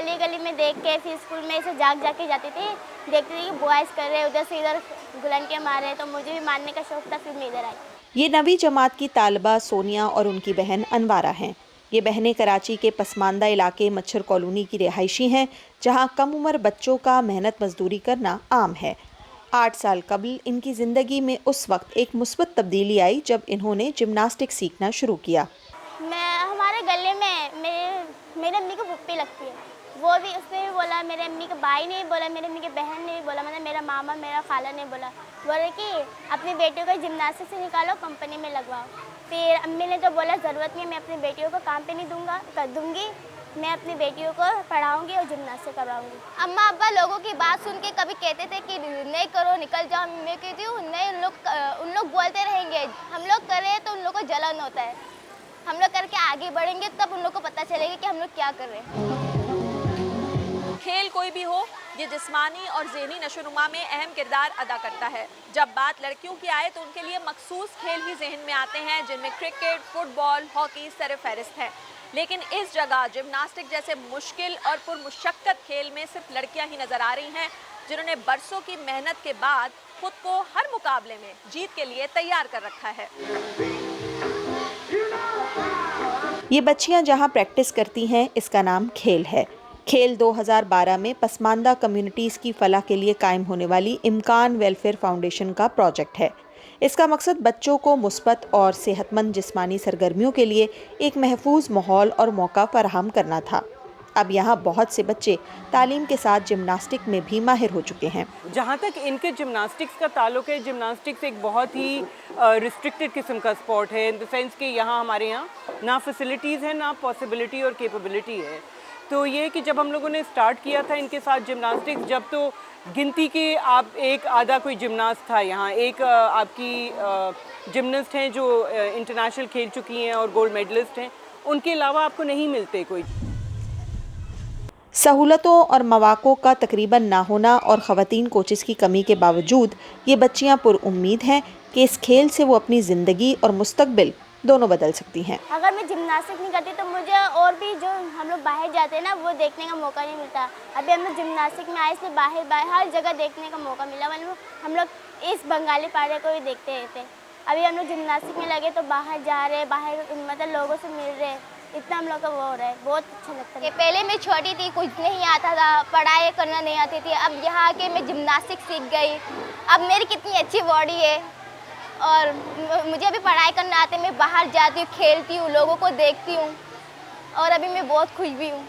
गली गली में देख के फिर स्कूल में ऐसे जाग के जाती थी, देखती थी कि बॉयज़ कर रहे उधर से इधर गुलंके मार रहे, तो मुझे भी मारने का शौक था, फिर मैं इधर आई। ये 9वीं जमात की तालिबा सोनिया और उनकी बहन अनवारा हैं। ये बहनें कराची के पसमानदा इलाके मच्छर कॉलोनी की रिहायशी हैं, जहां कम उम्र बच्चों का मेहनत मजदूरी करना आम है। 8 साल कबल इनकी ज़िंदगी में उस वक्त एक मुस्बत तब्दीली आई जब इन्होंने जिम्नास्टिक सीखना शुरू किया। हमारे गले में मेरे अम्मी को पुप्पी लगती है, वो भी उसने भी बोला, मेरे अम्मी के भाई ने भी बोला, मेरे अम्मी की बहन ने भी बोला, मतलब मेरा मामा मेरा खाला ने बोला, बोले कि अपनी बेटियों को जिम्नास्टिक से निकालो, कंपनी में लगवाओ। फिर अम्मी ने तो बोला ज़रूरत नहीं, मैं अपनी बेटियों को काम पे नहीं दूंगी, मैं अपनी बेटियों को पढ़ाऊंगी और जिम्नास्टिक करवाऊंगी। अम्मा अब्बा लोगों की बात सुन के कभी कहते थे कि नहीं करो, निकल जाओ, मैं कहती हूँ नहीं, उन लोग बोलते रहेंगे, हम लोग करें तो उन लोग को जलन होता है, हम लोग करके आगे बढ़ेंगे तब उन लोग को पता चलेगा कि हम लोग क्या कर रहे हैं। खेल कोई भी हो, ये जिस्मानी और ज़हनी नशोनुमा में अहम किरदार अदा करता है। जब बात लड़कियों की आए तो उनके लिए मखसूस खेल ही जहन में आते हैं, जिनमें क्रिकेट, फुटबॉल, हॉकी सरफहरिस्त है। लेकिन इस जगह जिम्नास्टिक जैसे मुश्किल और पुरमुशक्कत खेल में सिर्फ लड़कियां ही नजर आ रही हैं, जिन्होंने बरसों की मेहनत के बाद खुद को हर मुकाबले में जीत के लिए तैयार कर रखा है। ये बच्चियां जहां प्रैक्टिस करती हैं, इसका नाम खेल है। खेल 2012 में पसमानदा कम्युनिटीज़ की फलाह के लिए कायम होने वाली इम्कान वेलफेयर फाउंडेशन का प्रोजेक्ट है। इसका मकसद बच्चों को मुस्बत और सेहतमंद जिस्मानी सरगर्मियों के लिए एक महफूज माहौल और मौका फराहम करना था। अब यहाँ बहुत से बच्चे तालीम के साथ जिम्नास्टिक में भी माहिर हो चुके हैं। जहाँ तक इनके जिम्नास्टिक्स का ताल्लुक है, जिम्नास्टिक्स एक बहुत ही रिस्ट्रिक्टेड किस्म का स्पोर्ट है, इन द सेंस कि यहाँ हमारे यहाँ ना फैसिलिटीज़ हैं, ना पॉसिबिलिटी और कैपेबिलिटी है। तो ये कि जब हम लोगों ने स्टार्ट किया था इनके साथ जिम्नास्टिक्स, जब तो गिनती के आप एक आधा कोई जिम्नास्ट था यहाँ, एक आपकी जिम्नास्ट हैं जो इंटरनेशनल खेल चुकी हैं और गोल्ड मेडलिस्ट हैं, उनके अलावा आपको नहीं मिलते कोई। सहूलतों और मौक़ों का तकरीबन ना होना और ख़वातीन कोचेस की कमी के बावजूद ये बच्चियां पुरुम्मीद हैं कि इस खेल से वो अपनी ज़िंदगी और मुस्तकबिल दोनों बदल सकती हैं। अगर मैं जिम्नास्टिक नहीं करती तो मुझे और भी जो हम लोग बाहर जाते हैं ना, वो देखने का मौका नहीं मिलता। अभी हम लोग जिम्नास्टिक में आए, इसलिए बाहर हर जगह देखने का मौका मिला। मतलब हम लोग इस बंगाली पाड़े को भी देखते रहते। अभी हम लोग जिम्नास्टिक में लगे तो बाहर जा रहे, बाहर मतलब लोगों से मिल रहे, इतना हम लोग का वो हो रहा है, बहुत अच्छा लगता है। पहले मैं छोटी थी, कुछ नहीं आता था, पढ़ाई करना नहीं आती थी, अब यहाँ आके मैं जिम्नास्टिक सीख गई। अब मेरी कितनी अच्छी बॉडी है और मुझे भी पढ़ाई करना आते, मैं बाहर जाती हूँ, खेलती हूँ, लोगों को देखती हूँ और अभी मैं बहुत खुश भी हूँ।